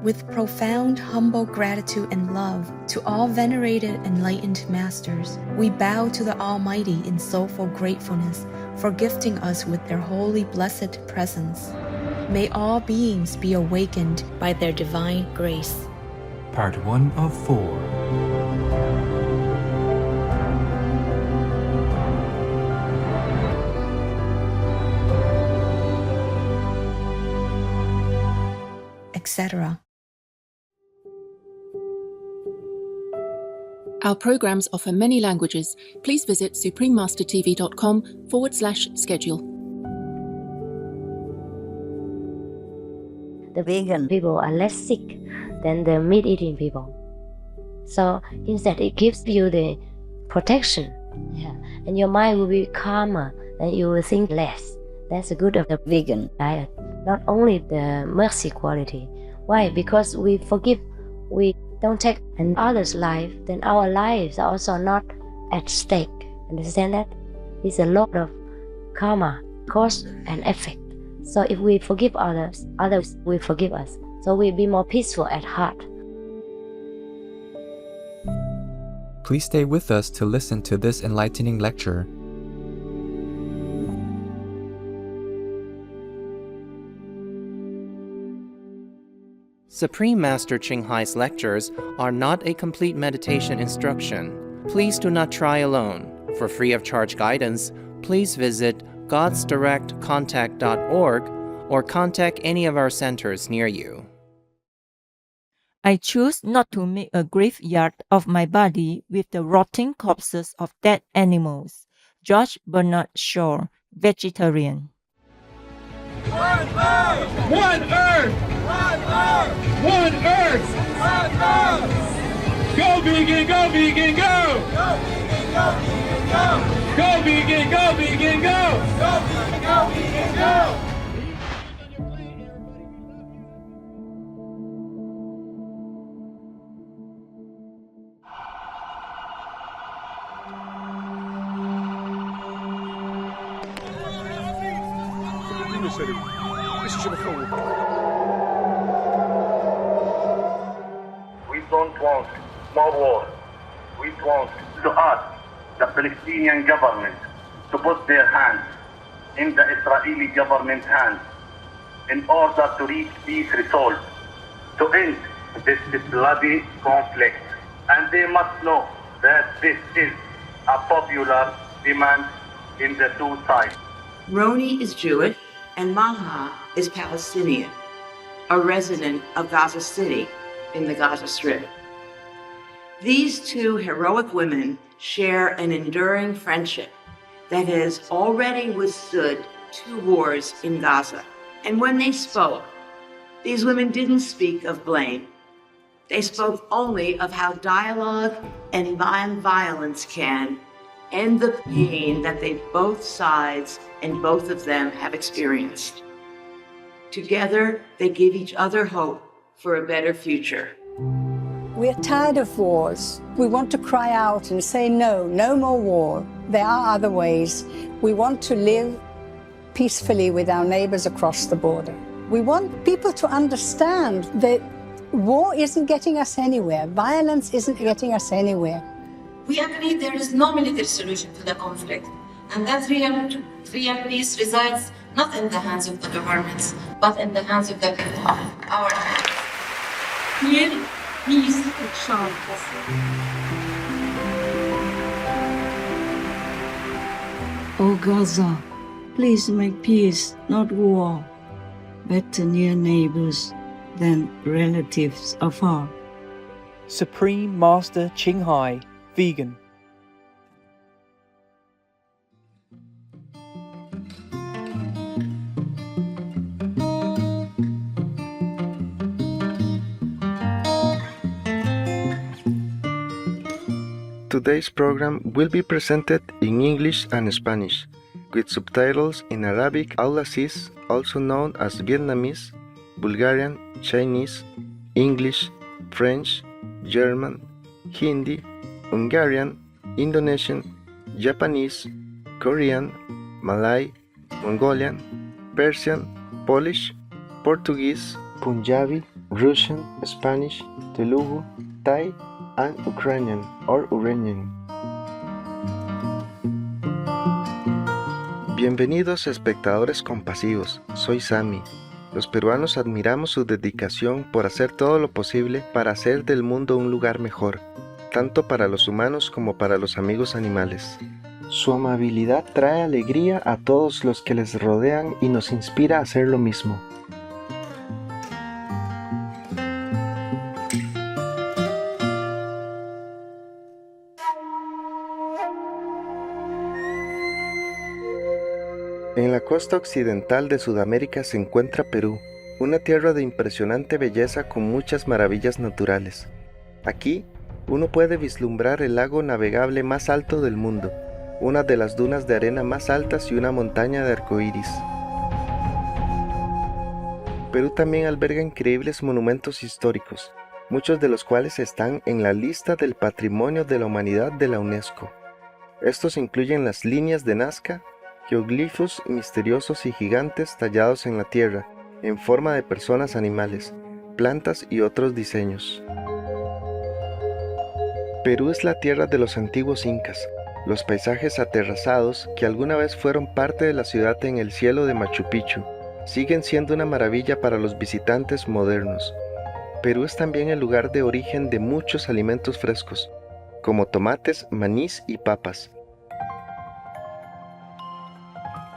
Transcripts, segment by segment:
With profound, humble gratitude and love to all venerated enlightened masters, we bow to the Almighty in soulful gratefulness for gifting us with their holy blessed presence. May all beings be awakened by their divine grace. Part 1 of 4. Etc. Our programs offer many languages. Please visit suprememastertv.com/schedule. The vegan people are less sick than the meat-eating people. So instead, it gives you the protection, and your mind will be calmer, and you will think less. That's the good of the vegan diet. Not only the mercy quality. Why? Because we forgive, we don't take an other's life, then our lives are also not at stake. Understand that? It's a lot of karma, cause and effect. So if we forgive others, others will forgive us. So we'll be more peaceful at heart. Please stay with us to listen to this enlightening lecture. Supreme Master Ching Hai's lectures are not a complete meditation instruction. Please do not try alone. For free of charge guidance, please visit godsdirectcontact.org or contact any of our centers near you. I choose not to make a graveyard of my body with the rotting corpses of dead animals. George Bernard Shaw, vegetarian. One Earth! One Earth! One Earth! One Earth! One Earth! Go vegan, go vegan, go! Go vegan, go vegan, go! Go vegan, go vegan, go! Go vegan, go vegan, go! We don't want more war. We want to ask the Palestinian government to put their hands in the Israeli government's hands in order to reach peace resolve, to end this bloody conflict. And they must know that this is a popular demand in the two sides. Roni is Jewish and Maha is Palestinian, a resident of Gaza City in the Gaza Strip. These two heroic women share an enduring friendship that has already withstood 2 wars in Gaza. And when they spoke, these women didn't speak of blame. They spoke only of how dialogue and violence can end the pain that both sides and both of them have experienced. Together, they give each other hope for a better future. We're tired of wars. We want to cry out and say, no, no more war. There are other ways. We want to live peacefully with our neighbors across the border. We want people to understand that war isn't getting us anywhere. Violence isn't getting us anywhere. We agree there is no military solution to the conflict, and that real peace resides not in the hands of the governments, but in the hands of the people, our hands. Real peace shall O Gaza, please make peace, not war. Better near neighbors than relatives afar. Supreme Master Ching Hai, vegan. Today's program will be presented in English and Spanish, with subtitles in Arabic Al-Aziz, also known as Vietnamese, Bulgarian, Chinese, English, French, German, Hindi, Hungarian, Indonesian, Japanese, Korean, Malay, Mongolian, Persian, Polish, Portuguese, Punjabi, Russian, Spanish, Telugu, Thai, and Ukrainian or Uranian. Bienvenidos espectadores compasivos, soy Sammy. Los peruanos admiramos su dedicación por hacer todo lo posible para hacer del mundo un lugar mejor, tanto para los humanos como para los amigos animales. Su amabilidad trae alegría a todos los que les rodean y nos inspira a hacer lo mismo. En la costa occidental de Sudamérica se encuentra Perú, una tierra de impresionante belleza con muchas maravillas naturales. Aquí, uno puede vislumbrar el lago navegable más alto del mundo, una de las dunas de arena más altas y una montaña de arcoíris. Perú también alberga increíbles monumentos históricos, muchos de los cuales están en la lista del Patrimonio de la Humanidad de la UNESCO. Estos incluyen las líneas de Nazca, geoglifos misteriosos y gigantes tallados en la tierra, en forma de personas, animales, plantas y otros diseños. Perú es la tierra de los antiguos incas, los paisajes aterrazados que alguna vez fueron parte de la ciudad en el cielo de Machu Picchu, siguen siendo una maravilla para los visitantes modernos. Perú es también el lugar de origen de muchos alimentos frescos, como tomates, manís y papas.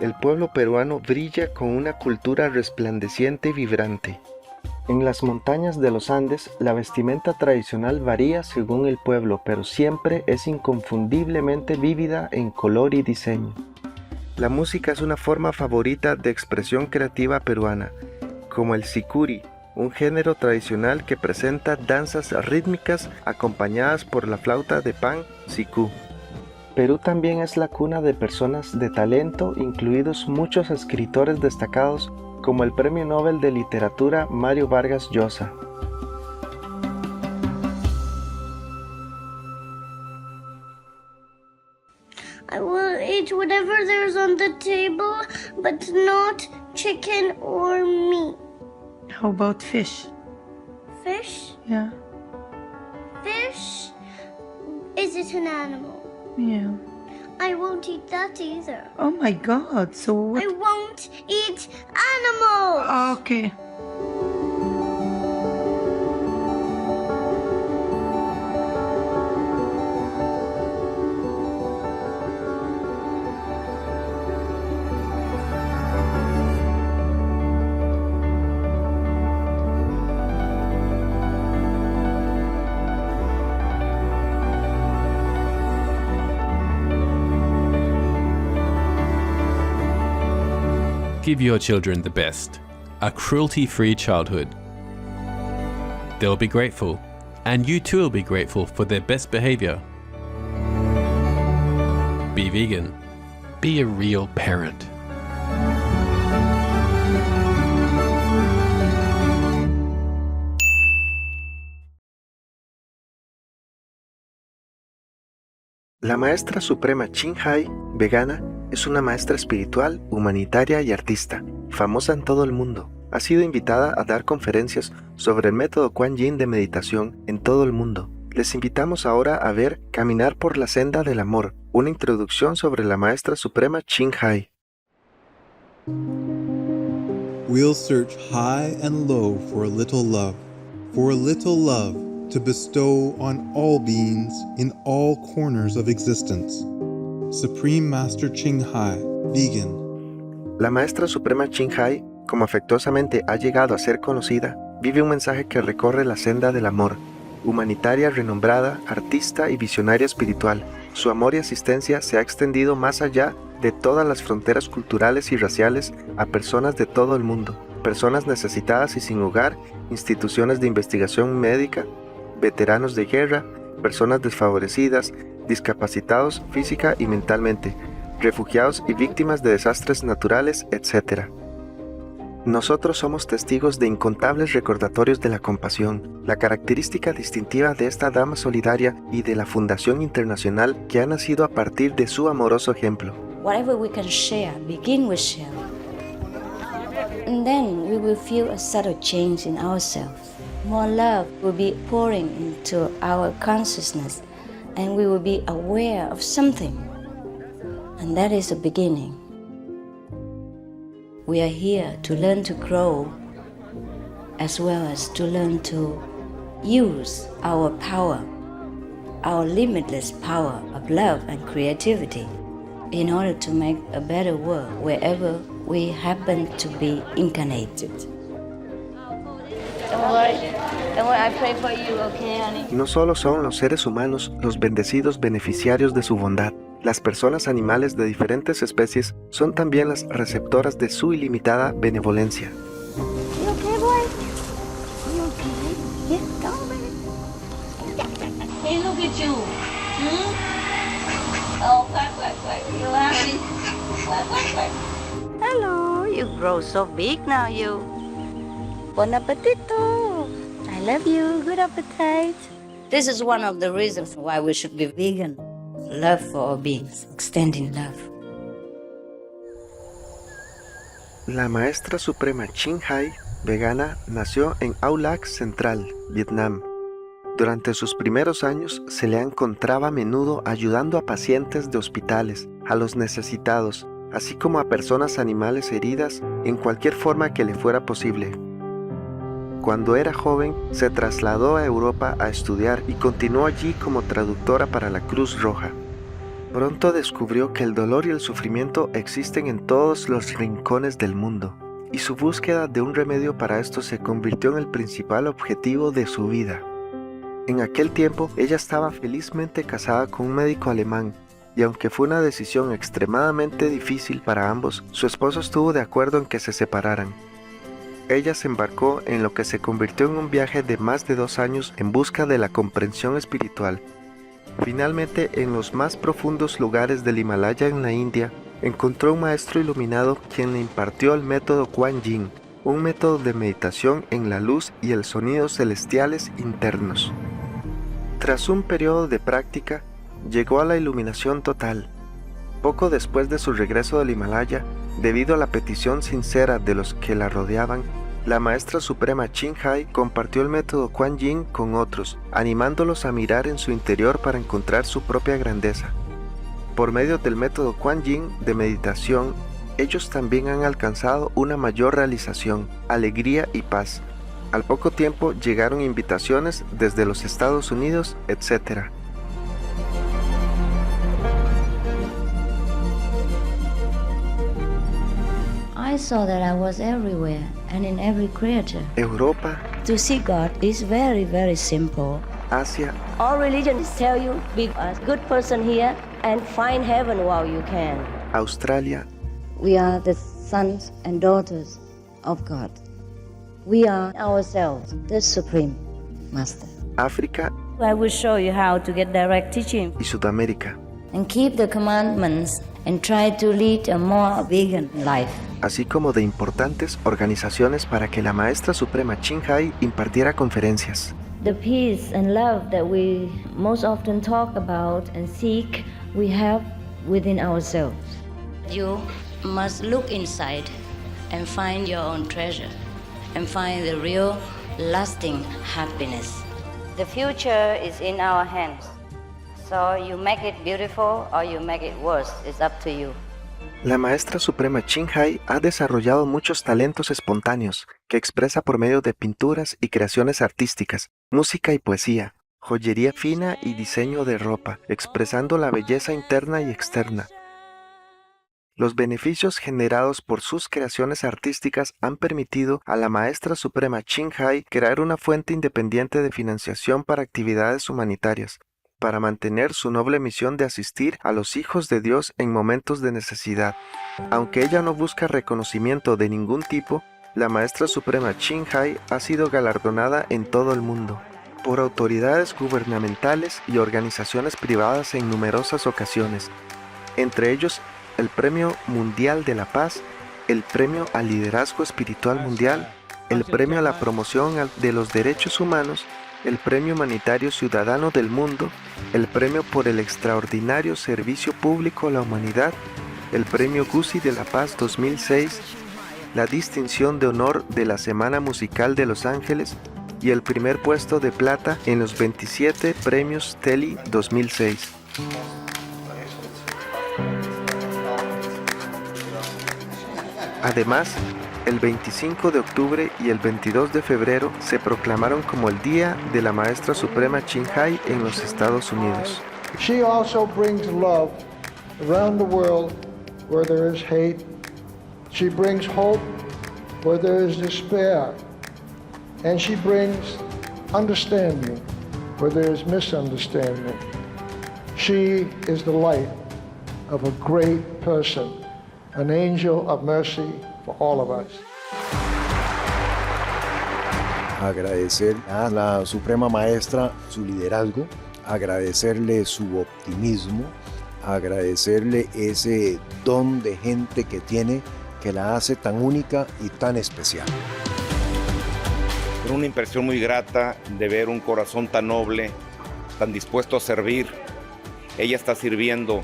El pueblo peruano brilla con una cultura resplandeciente y vibrante. En las montañas de los Andes, la vestimenta tradicional varía según el pueblo, pero siempre es inconfundiblemente vívida en color y diseño. La música es una forma favorita de expresión creativa peruana, como el sicuri, un género tradicional que presenta danzas rítmicas acompañadas por la flauta de pan, sicú. Perú también es la cuna de personas de talento, incluidos muchos escritores destacados como el Premio Nobel de Literatura Mario Vargas Llosa. I will eat whatever there's on the table, but not chicken or meat. How about fish? Fish? Yeah. Fish? Is it an animal? Yeah. I won't eat that either. Oh my God, so what? I won't eat animals! Okay. Give your children the best, a cruelty-free childhood. They'll be grateful, and you too will be grateful for their best behavior. Be vegan. Be a real parent. La maestra suprema Ching Hai, vegana, es una maestra espiritual, humanitaria y artista, famosa en todo el mundo. Ha sido invitada a dar conferencias sobre el método Kuan Yin de meditación en todo el mundo. Les invitamos ahora a ver Caminar por la senda del amor, una introducción sobre la maestra suprema Ching Hai. We'll search high and low for a little love to bestow on all beings in all corners of existence. Supreme Master Ching Hai, vegan. La maestra suprema Ching Hai, como afectuosamente ha llegado a ser conocida, vive un mensaje que recorre la senda del amor. Humanitaria renombrada, artista y visionaria espiritual, su amor y asistencia se ha extendido más allá de todas las fronteras culturales y raciales a personas de todo el mundo, personas necesitadas y sin hogar, instituciones de investigación médica, veteranos de guerra, personas desfavorecidas, discapacitados física y mentalmente, refugiados y víctimas de desastres naturales, etc. Nosotros somos testigos de incontables recordatorios de la compasión, la característica distintiva de esta dama solidaria y de la Fundación Internacional que ha nacido a partir de su amoroso ejemplo. Whatever we can share, begin with sharing. And then we will feel a subtle change in ourselves. more love will be pouring into our consciousness, and we will be aware of something. And that is a beginning. We are here to learn to grow, as well as to learn to use our power, our limitless power of love and creativity, in order to make a better world wherever we happen to be incarnated. Don't worry, I pray for you, okay, honey? No solo son los seres humanos los bendecidos beneficiarios de su bondad, las personas animales de diferentes especies son también las receptoras de su ilimitada benevolencia. You okay, boy? You okay? Yeah, come on, baby. Hey, look at you. Oh, quack. You happy? Quack. Hello, you grow so big now, you. Bon appetito. I love you. Good appetite. This is one of the reasons why we should be vegan. Love for all beings, extending love. La maestra suprema Ching Hai, vegana, nació en Ao Lac Central, Vietnam. Durante sus primeros años se le encontraba a menudo ayudando a pacientes de hospitales, a los necesitados, así como a personas animales heridas en cualquier forma que le fuera posible. Cuando era joven, se trasladó a Europa a estudiar y continuó allí como traductora para la Cruz Roja. Pronto descubrió que el dolor y el sufrimiento existen en todos los rincones del mundo, y su búsqueda de un remedio para esto se convirtió en el principal objetivo de su vida. En aquel tiempo, ella estaba felizmente casada con un médico alemán, y aunque fue una decisión extremadamente difícil para ambos, su esposo estuvo de acuerdo en que se separaran. Ella se embarcó en lo que se convirtió en un viaje de más de 2 años en busca de la comprensión espiritual. Finalmente, en los más profundos lugares del Himalaya en la India, encontró un maestro iluminado quien le impartió el método Kuan Yin, un método de meditación en la luz y el sonido celestiales internos. Tras un periodo de práctica, llegó a la iluminación total. Poco después de su regreso del Himalaya, debido a la petición sincera de los que la rodeaban, la maestra suprema Ching Hai compartió el método Kuan Yin con otros, animándolos a mirar en su interior para encontrar su propia grandeza. Por medio del método Kuan Yin de meditación, ellos también han alcanzado una mayor realización, alegría y paz. Al poco tiempo llegaron invitaciones desde los Estados Unidos, etc. I saw that I was everywhere and in every creature. Europa, To see God is very, very simple. Asia, All religions tell you be a good person here and find heaven while you can. Australia, We are the sons and daughters of God. We are ourselves, the Supreme Master. África I will show you how to get direct teaching y Sudamérica, and keep the commandments and try to lead a more vegan life. así como de importantes organizaciones para que la maestra suprema Ching Hai impartiera conferencias. The peace and love that we most often talk about and seek, we have within ourselves. You must look inside and find your own treasure and find the real, lasting happiness. The future is in our hands. So you make it beautiful or you make it worse. It's up to you. La maestra suprema Ching Hai ha desarrollado muchos talentos espontáneos que expresa por medio de pinturas y creaciones artísticas, música y poesía, joyería fina y diseño de ropa, expresando la belleza interna y externa. Los beneficios generados por sus creaciones artísticas han permitido a la maestra suprema Ching Hai crear una fuente independiente de financiación para actividades humanitarias, para mantener su noble misión de asistir a los hijos de Dios en momentos de necesidad. Aunque ella no busca reconocimiento de ningún tipo, la maestra suprema Ching Hai ha sido galardonada en todo el mundo, por autoridades gubernamentales y organizaciones privadas en numerosas ocasiones, entre ellos el Premio Mundial de la Paz, el Premio al Liderazgo Espiritual Mundial, el Premio a la Promoción de los Derechos Humanos, el Premio Humanitario Ciudadano del Mundo, el Premio por el Extraordinario Servicio Público a la Humanidad, el Premio Guzzi de la Paz 2006, la Distinción de Honor de la Semana Musical de Los Ángeles, y el primer puesto de plata en los 27 premios Telly 2006. Además, el 25 de octubre y el 22 de febrero se proclamaron como el Día de la Maestra Suprema Ching Hai en los Estados Unidos. She also brings love around the world where there is hate. She brings hope where there is despair. And she brings understanding where there is misunderstanding. She is the light of a great person, an angel of mercy for all of us. Agradecer a la Suprema Maestra su liderazgo, agradecerle su optimismo, agradecerle ese don de gente que tiene que la hace tan única y tan especial. Una impresión muy grata de ver un corazón tan noble, tan dispuesto a servir. Ella está sirviendo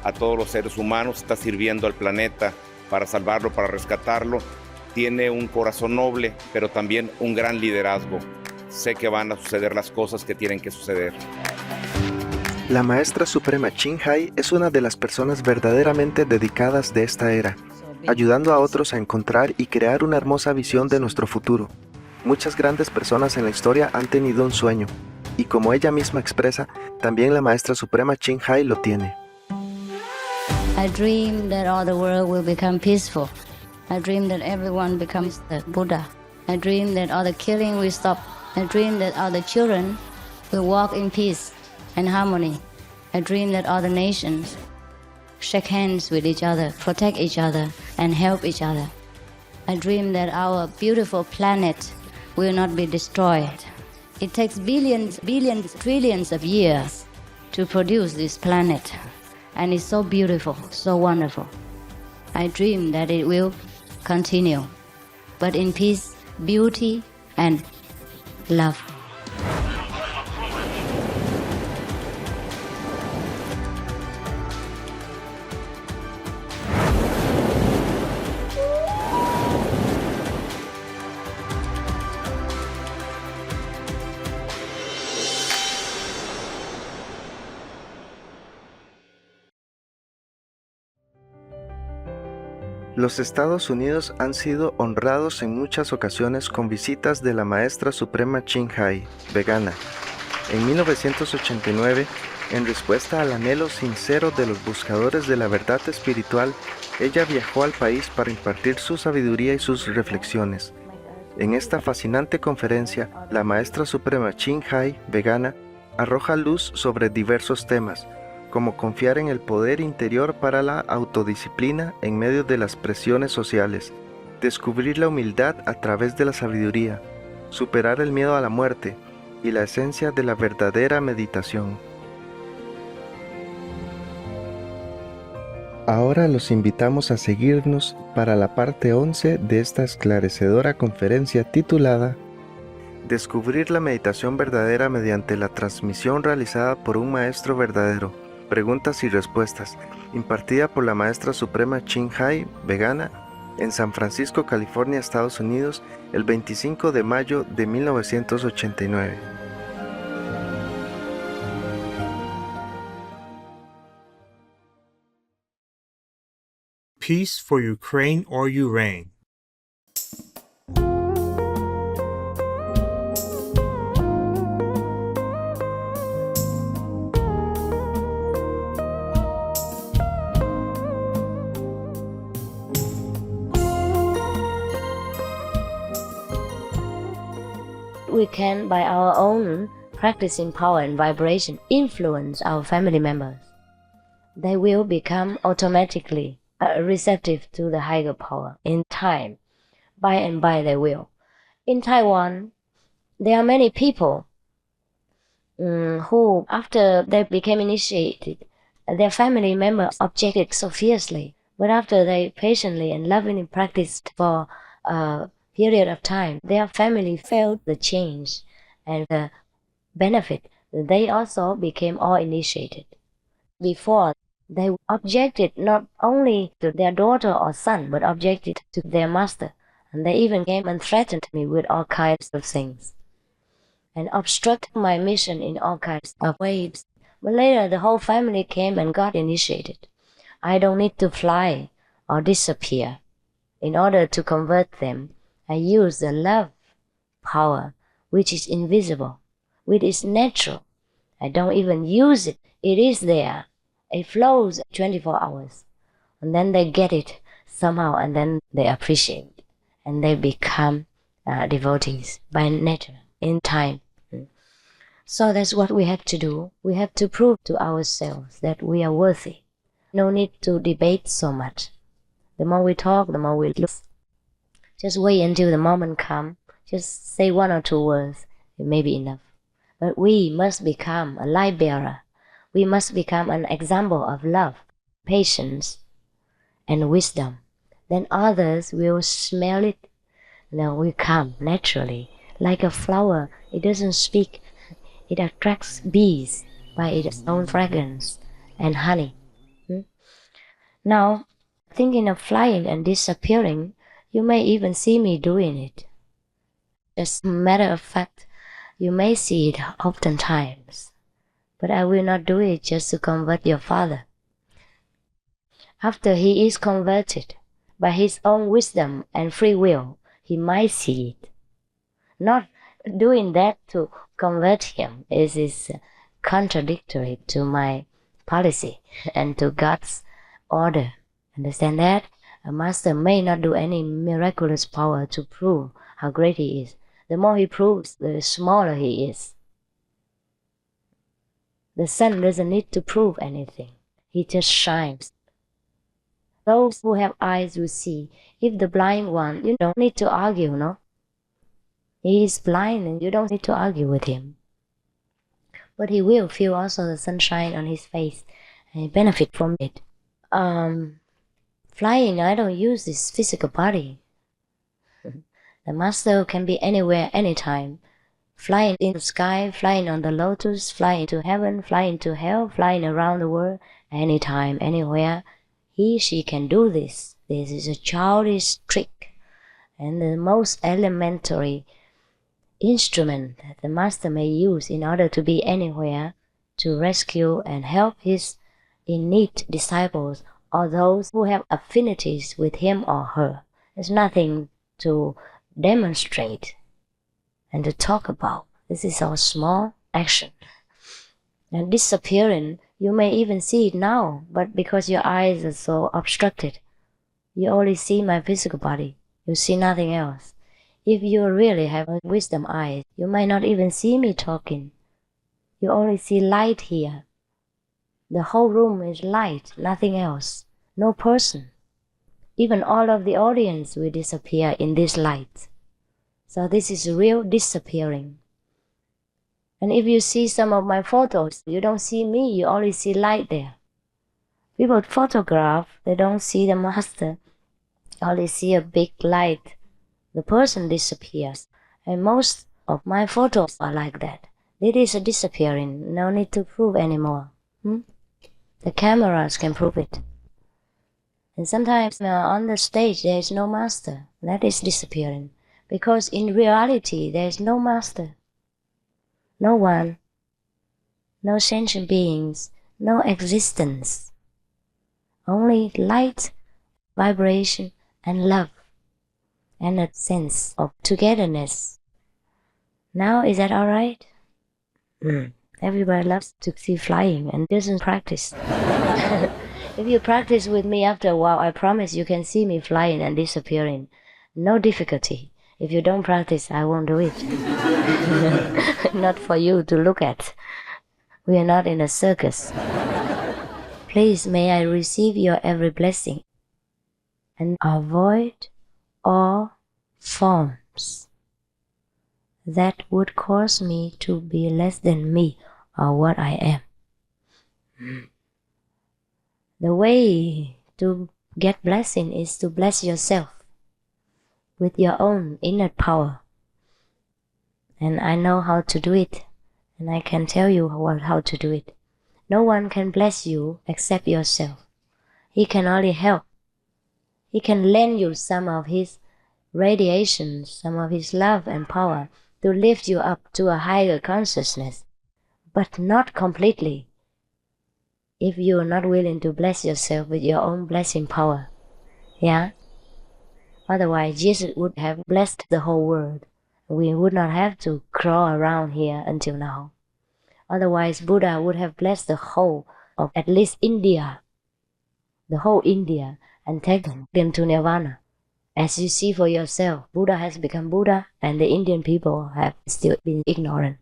a todos los seres humanos, está sirviendo al planeta para salvarlo, para rescatarlo. Tiene un corazón noble, pero también un gran liderazgo. Sé que van a suceder las cosas que tienen que suceder. La Maestra Suprema Ching Hai es una de las personas verdaderamente dedicadas de esta era, ayudando a otros a encontrar y crear una hermosa visión de nuestro futuro. Muchas grandes personas en la historia han tenido un sueño, y como ella misma expresa, también la Maestra Suprema Ching Hai lo tiene. I dream that all the world will become peaceful. I dream that everyone becomes the Buddha. I dream that all the killing will stop. I dream that all the children will walk in peace and harmony. I dream that all the nations shake hands with each other, protect each other, and help each other. I dream that our beautiful planet will not be destroyed. It takes billions, trillions of years to produce this planet, and it's so beautiful, so wonderful. I dream that it will continue, but in peace, beauty, and love. Los Estados Unidos han sido honrados en muchas ocasiones con visitas de la Maestra Suprema Ching Hai, vegana. En 1989, en respuesta al anhelo sincero de los buscadores de la verdad espiritual, ella viajó al país para impartir su sabiduría y sus reflexiones. En esta fascinante conferencia, la Maestra Suprema Ching Hai, vegana, arroja luz sobre diversos temas, como confiar en el poder interior para la autodisciplina en medio de las presiones sociales, descubrir la humildad a través de la sabiduría, superar el miedo a la muerte y la esencia de la verdadera meditación. Ahora los invitamos a seguirnos para la parte 11 de esta esclarecedora conferencia titulada Descubrir la meditación verdadera mediante la transmisión realizada por un maestro verdadero. Preguntas y respuestas, impartida por la Maestra Suprema Ching Hai, vegana, en San Francisco, California, Estados Unidos, el 25 de mayo de 1989. Peace for Ukraine or Ukraine. We can, by our own practicing power and vibration, influence our family members. They will become automatically receptive to the higher power in time. By and by they will. In Taiwan, there are many people who, after they became initiated, their family members objected so fiercely. But after they patiently and lovingly practiced for a period of time, their family felt the change and the benefit. They also became all initiated. Before, they objected not only to their daughter or son, but objected to their master. And they even came and threatened me with all kinds of things. and obstruct my mission in all kinds of ways. But later, the whole family came and got initiated. I don't need to fly or disappear. In order to convert them, I use the love power, which is invisible, which is natural. I don't even use it. It is there. It flows 24 hours. And then they get it somehow, and then they appreciate it. And they become devotees by nature, in time. So that's what we have to do. We have to prove to ourselves that we are worthy. No need to debate so much. The more we talk, the more we lose. Just wait until the moment comes. Just say 1 or 2 words. It may be enough. But we must become a light bearer. We must become an example of love, patience, and wisdom. Then others will smell it. Now we come naturally. Like a flower, it doesn't speak. It attracts bees by its own fragrance and honey. Now, thinking of flying and disappearing, you may even see me doing it. As a matter of fact, you may see it oftentimes. But I will not do it just to convert your father. After he is converted, by his own wisdom and free will, he might see it. Not doing that to convert him is contradictory to my policy and to God's order. Understand that? A master may not do any miraculous power to prove how great he is. The more he proves, the smaller he is. The sun doesn't need to prove anything. He just shines. Those who have eyes will see. If the blind one, you don't need to argue, no? He is blind and you don't need to argue with him. But he will feel also the sunshine on his face and benefit from it. Flying, I don't use this physical body. The master can be anywhere, anytime. Flying in the sky, flying on the lotus, flying to heaven, flying to hell, flying around the world, anytime, anywhere. She can do this. This is a childish trick. And the most elementary instrument that the master may use in order to be anywhere to rescue and help his in-need disciples or those who have affinities with him or her. There's nothing to demonstrate and to talk about. This is our small action. And disappearing, you may even see it now, but because your eyes are so obstructed, you only see my physical body. You see nothing else. If you really have a wisdom eye, you might not even see me talking. You only see light here. The whole room is light, nothing else. No person. Even all of the audience will disappear in this light. So this is real disappearing. And if you see some of my photos, you don't see me, you only see light there. People photograph, they don't see the master, only see a big light. The person disappears. And most of my photos are like that. It is a disappearing, no need to prove anymore. The cameras can prove it. And sometimes on the stage there is no master. That is disappearing. Because in reality there is no master. No one. No sentient beings. No existence. Only light, vibration, and love. And a sense of togetherness. Now, is that alright? Everybody loves to see flying and doesn't practice. If you practice with me after a while, I promise you can see me flying and disappearing. No difficulty. If you don't practice, I won't do it. Not for you to look at. We are not in a circus. Please, may I receive your every blessing and avoid all forms that would cause me to be less than me or what I am. The way to get blessing is to bless yourself with your own inner power. And I know how to do it, and I can tell you how to do it. No one can bless you except yourself. He can only help. He can lend you some of his radiation, some of his love and power to lift you up to a higher consciousness, but not completely. If you are not willing to bless yourself with your own blessing power, yeah? Otherwise, Jesus would have blessed the whole world. We would not have to crawl around here until now. Otherwise, Buddha would have blessed the whole of at least India, the whole India, and taken them to Nirvana. As you see for yourself, Buddha has become Buddha, and the Indian people have still been ignorant.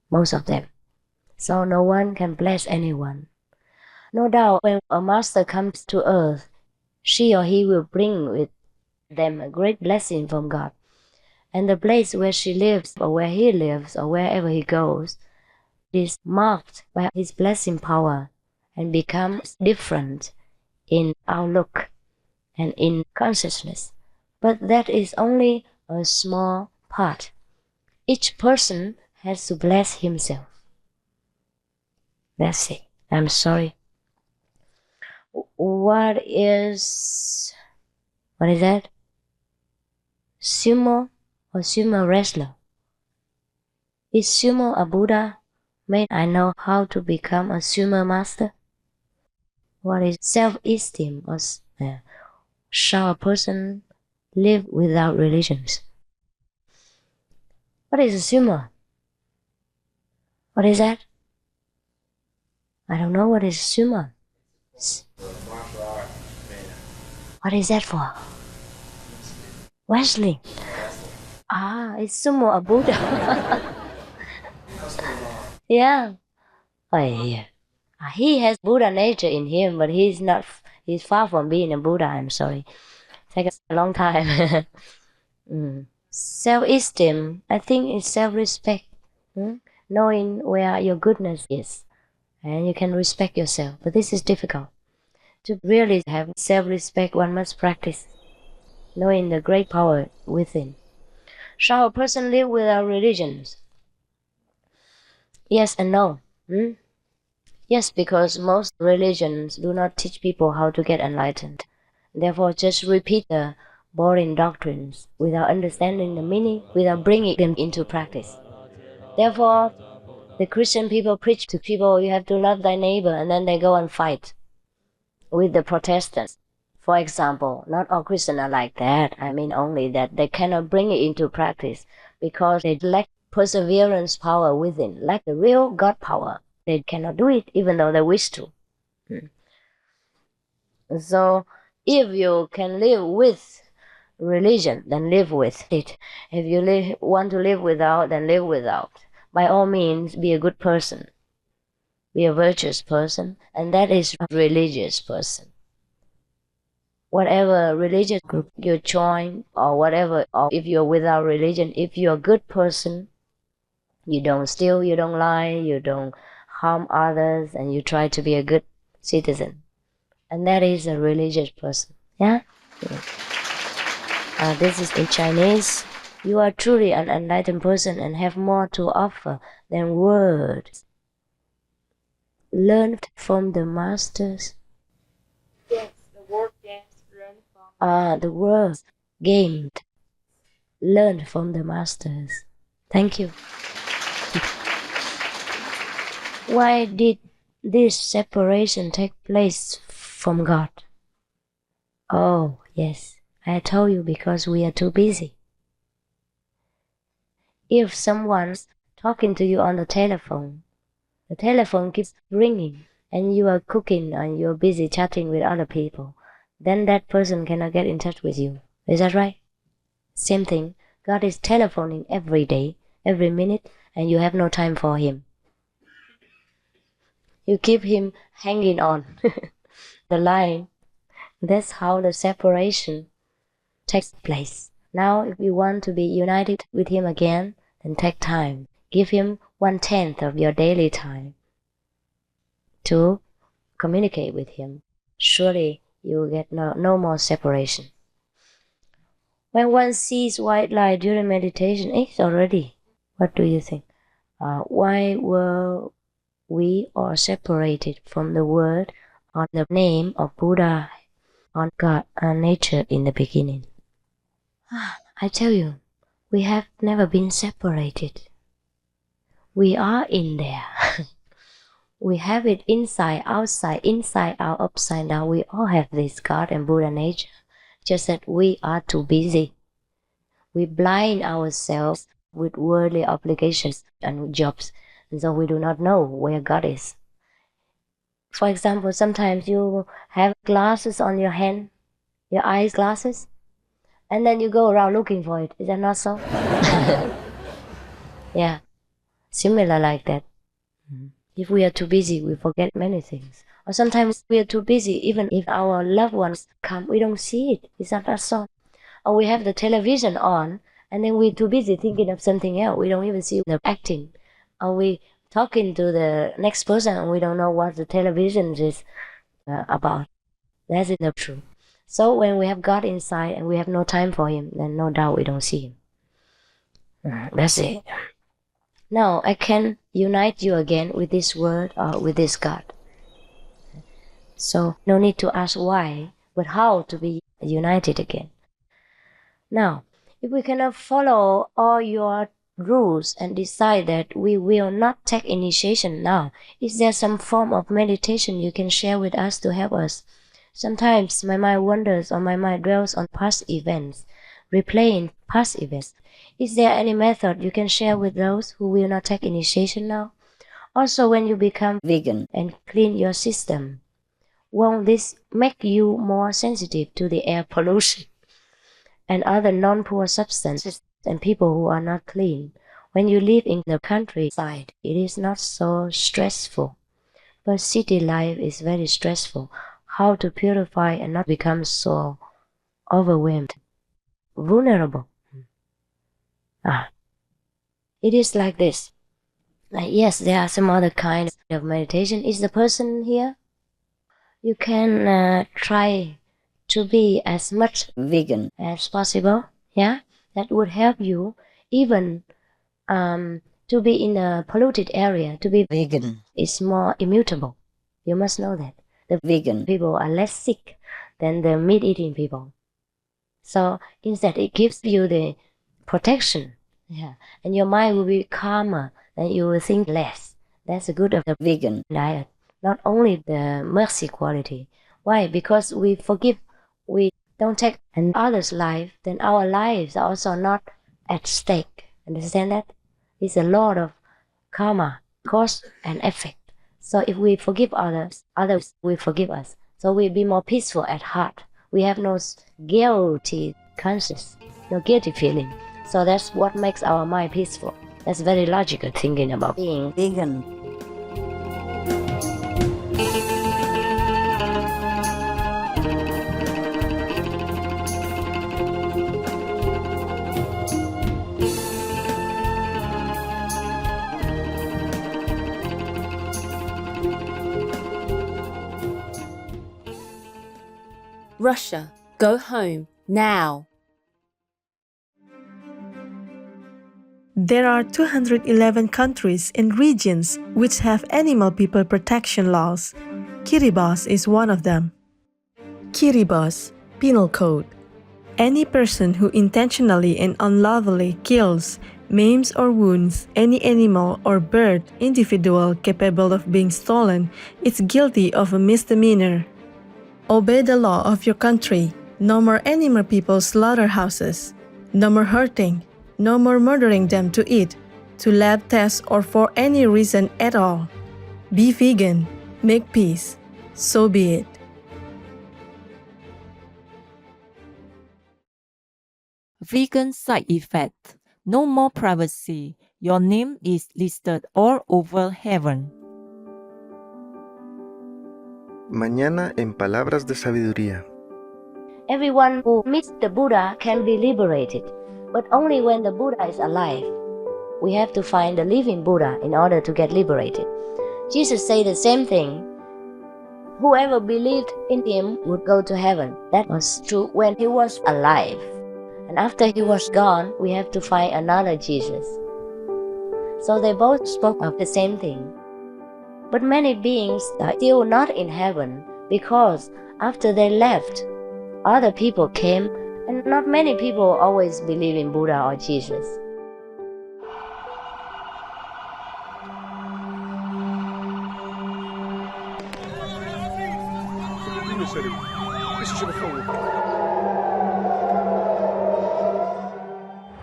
Most of them. So no one can bless anyone. No doubt when a master comes to earth, she or he will bring with them a great blessing from God. And the place where she lives, or where he lives, or wherever he goes, is marked by his blessing power and becomes different in outlook and in consciousness. But that is only a small part. Each person has to bless himself. That's it. I'm sorry. What is that? Sumo or sumo wrestler? Is sumo a Buddha? May I know how to become a sumo master? What is self-esteem? Or shall a person live without religions? What is a sumo? What is that? I don't know what is sumo. What is that for? Wrestling. It's sumo a Buddha. Yeah. Oh, yeah. He has Buddha nature in him, but he's far from being a Buddha, I'm sorry. Takes a long time. Self-esteem, I think it's self-respect. Knowing where your goodness is. And you can respect yourself. But this is difficult. To really have self-respect, one must practice. Knowing the great power within. Shall a person live without religions? Yes and no. Yes, because most religions do not teach people how to get enlightened. Therefore, just repeat the boring doctrines without understanding the meaning, without bringing them into practice. Therefore, the Christian people preach to people, you have to love thy neighbor, and then they go and fight with the Protestants. For example, not all Christians are like that. I mean only that they cannot bring it into practice because they lack perseverance power within, lack the real God power. They cannot do it even though they wish to. So if you can live with religion, then live with it. If you want to live without, then live without. By all means, be a good person. Be a virtuous person, and that is a religious person. Whatever religious group you join, or whatever, or if you're without religion, if you're a good person, you don't steal, you don't lie, you don't harm others, and you try to be a good citizen. And that is a religious person. Yeah? This is in Chinese. You are truly an enlightened person and have more to offer than words. Learned from the masters. Yes, the word yes, learned from. The words gained. Learned from the masters. Thank you. Why did this separation take place from God? Oh, yes. I told you because we are too busy. If someone's talking to you on the telephone keeps ringing, and you are cooking and you're busy chatting with other people, then that person cannot get in touch with you. Is that right? Same thing. God is telephoning every day, every minute, and you have no time for him. You keep him hanging on the line. That's how the separation takes place. Now, if you want to be united with him again, then take time. Give him 1/10 of your daily time to communicate with him. Surely you will get no more separation. When one sees white light during meditation, it's already. What do you think? Why were we all separated from the word on the name of Buddha, on God and nature in the beginning? I tell you, we have never been separated. We are in there. We have it inside, outside, inside out, upside down. We all have this God and Buddha nature. Just that we are too busy. We blind ourselves with worldly obligations and jobs, and so we do not know where God is. For example, sometimes you have glasses on your hand, your eyes glasses, and then you go around looking for it. Is that not so? Yeah, similar like that. If we are too busy, we forget many things. Or sometimes we are too busy, even if our loved ones come, we don't see it. Is that not so? Or we have the television on, and then we're too busy thinking of something else. We don't even see the acting. Or we talking to the next person, and we don't know what the television is about. That's not true. So when we have God inside and we have no time for Him, then no doubt we don't see Him. That's it. Now I can unite you again with this word or with this God. So no need to ask why, but how to be united again. Now, if we cannot follow all your rules and decide that we will not take initiation now, is there some form of meditation you can share with us to help us? Sometimes my mind wanders or my mind dwells on past events, replaying past events. Is there any method you can share with those who will not take initiation now? Also, when you become vegan and clean your system, won't this make you more sensitive to the air pollution and other non-poor substances and people who are not clean? When you live in the countryside, it is not so stressful. But city life is very stressful. How to purify and not become so overwhelmed, vulnerable? It is like this. Yes, there are some other kinds of meditation. Is the person here? You can try to be as much vegan as possible. Yeah, that would help you. Even to be in a polluted area, to be vegan is more immutable. You must know that. The vegan people are less sick than the meat-eating people. So instead, it gives you the protection. Yeah, and your mind will be calmer, and you will think less. That's the good of the vegan diet. Not only the mercy quality. Why? Because we forgive, we don't take an other's life, then our lives are also not at stake. Understand that? It's a law of karma, cause and effect. So if we forgive others, others will forgive us. So we'll be more peaceful at heart. We have no guilty conscience, no guilty feeling. So that's what makes our mind peaceful. That's very logical thinking about being vegan. Russia, go home now. There are 211 countries and regions which have animal people protection laws. Kiribati is one of them. Kiribati Penal Code. Any person who intentionally and unlawfully kills, maims or wounds any animal or bird individual capable of being stolen is guilty of a misdemeanor. Obey the law of your country. No more animal people slaughterhouses. No more hurting. No more murdering them to eat, to lab tests, or for any reason at all. Be vegan. Make peace. So be it. Vegan side effect. No more privacy. Your name is listed all over heaven. Mañana en Palabras de Sabiduría. Everyone who meets the Buddha can be liberated, but only when the Buddha is alive. We have to find the living Buddha in order to get liberated. Jesus said the same thing. Whoever believed in him would go to heaven. That was true when he was alive. And after he was gone, we have to find another Jesus. So they both spoke of the same thing. But many beings are still not in heaven because after they left, other people came And not many people always believe in Buddha or Jesus.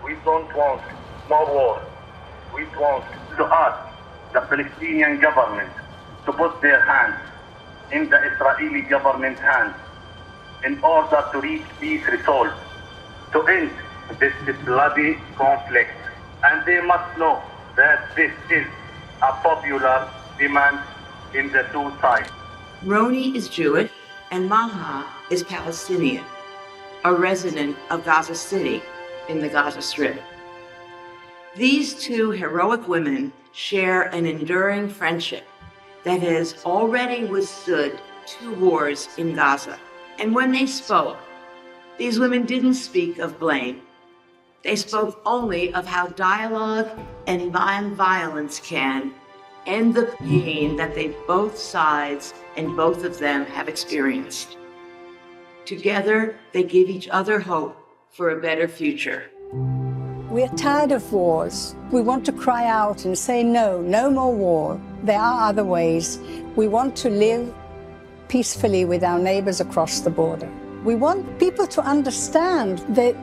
We don't want more war. We want to ask the Palestinian government to put their hands in the Israeli government's hands in order to reach peace resolve, to end this bloody conflict. And they must know that this is a popular demand in the two sides. Roni is Jewish and Maha is Palestinian, a resident of Gaza City in the Gaza Strip. These two heroic women share an enduring friendship that has already withstood 2 wars in Gaza. And when they spoke, these women didn't speak of blame. They spoke only of how dialogue and non-violence can end the pain that both sides and both of them have experienced. Together, they give each other hope for a better future. We're tired of wars. We want to cry out and say no, no more war. There are other ways. We want to live peacefully with our neighbors across the border. We want people to understand that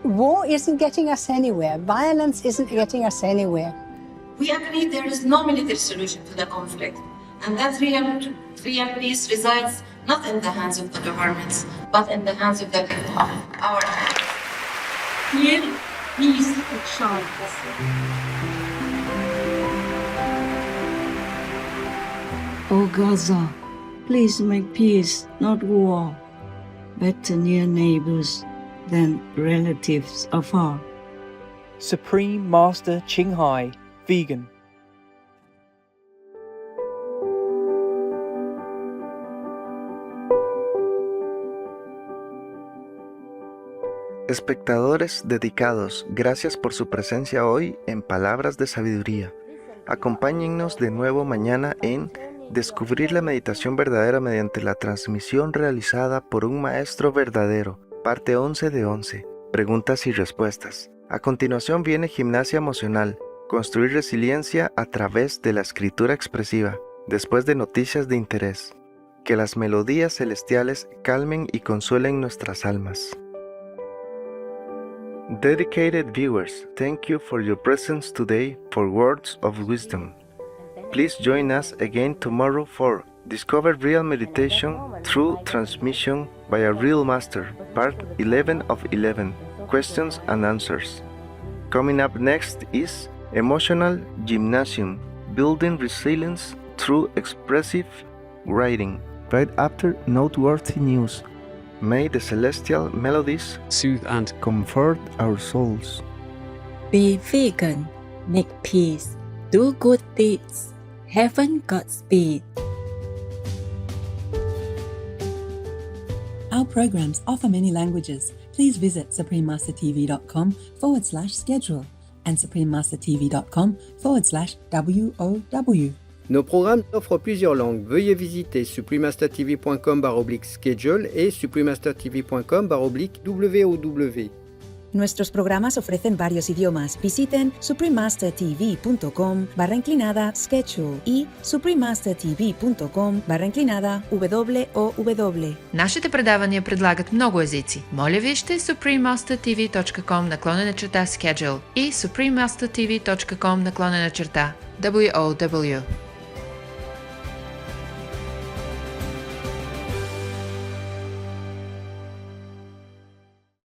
war isn't getting us anywhere. Violence isn't getting us anywhere. We agree there is no military solution to the conflict, and that real peace resides not in the hands of the governments, but in the hands of the people. Our Here is a child. Oh Gaza, please make peace, not war. Better near neighbors than relatives afar. Supreme Master Ching Hai, vegan. Espectadores dedicados, gracias por su presencia hoy en Palabras de Sabiduría. Acompáñennos de nuevo mañana en Descubrir la meditación verdadera mediante la transmisión realizada por un maestro verdadero, parte 11 de 11, preguntas y respuestas. A continuación viene Gimnasia Emocional, construir resiliencia a través de la escritura expresiva, después de Noticias de Interés. Que las melodías celestiales calmen y consuelen nuestras almas. Dedicated viewers, thank you for your presence today for Words of Wisdom. Please join us again tomorrow for Discover Real Meditation Through Transmission by a Real Master, Part 11 of 11, Questions and Answers. Coming up next is Emotional Gymnasium, Building Resilience Through Expressive Writing, right after Noteworthy News. May the celestial melodies soothe and comfort our souls. Be vegan, make peace, do good deeds. Heaven Godspeed. Our programs offer many languages. Please visit suprememastertv.com/schedule and suprememastertv.com/WOW. Nos programmes offrent plusieurs langues. Veuillez visiter suprememastertv.com/schedule et suprememastertv.com/WOW. Nuestros programas ofrecen varios idiomas. Visiten suprememastertv.com/schedule и suprememastertv.com/WOW. Нашите предавания предлагат много езици. Моля вижте suprememastertv.com/schedule и suprememastertv.com/WOW.